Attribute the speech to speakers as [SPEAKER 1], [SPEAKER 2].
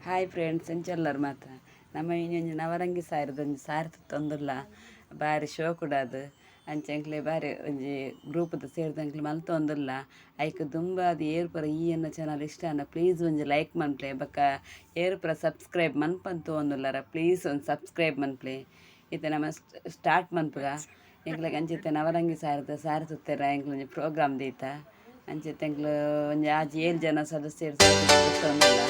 [SPEAKER 1] hi friends ಎಂಚೆಲ್ಲರು ಮಾತ್ರ ನಮ್ಮ ಇನ್ನೊಂದು ನವರಂಗಿ ಸಾರಿದೊಂದು ಸಾರಿ ತೊಂದಿಲ್ಲ ಬಾರಿ ಶೋ ಕೂಡ ಅದು ಅಂಚೆಂಕ್ಲೆ ಬಾರಿ ಒಂಜಿ ಗ್ರೂಪ್ದು ಸೇರಿದಂಕ್ಲೆ ಮಲ್ತೊಂದಿಲ್ಲ ಐಕ್ ತುಂಬ ಅದು ಏರ್ಪುರ ಈ ಎನ್ನ ಚಾನಲ್ ಇಷ್ಟ ಅನ್ನ ಪ್ಲೀಸ್ ಒಂಜಿ ಲೈಕ್ ಮನ್ಪ್ಲೆ ಬೊಕ್ಕ ಏರ್ಪುರ ಸಬ್ಸ್ಕ್ರೈಬ್ ಮನ್ಪಂತ ತೊಂದುಲ್ಲಾರ ಪ್ಲೀಸ್ ಒಂದು ಸಬ್ಸ್ಕ್ರೈಬ್ ಮನ್ಪ್ಲೆ ಇತ್ತೆ ನಮ್ಮ ಸ್ಟಾರ್ಟ್ ಮನ್ಪುಗ ಎಂಕ್ಲೆಗೆ ಅಂಚಿತ್ತೆ ನವರಂಗಿ ಸಾರಿ ತುತ್ತೆರ ಎಂಕ್ಲು ಒಂಜಿ ಪ್ರೋಗ್ರಾಮ್ ದೀತ ಅಂಚಿತ್ತೆ ಎಂಕ್ಲು ಒಂಜಿ ಆಜಿ 7 ಜನ ಸದಸ್ಯರು ತೊಂದಿಲ್ಲ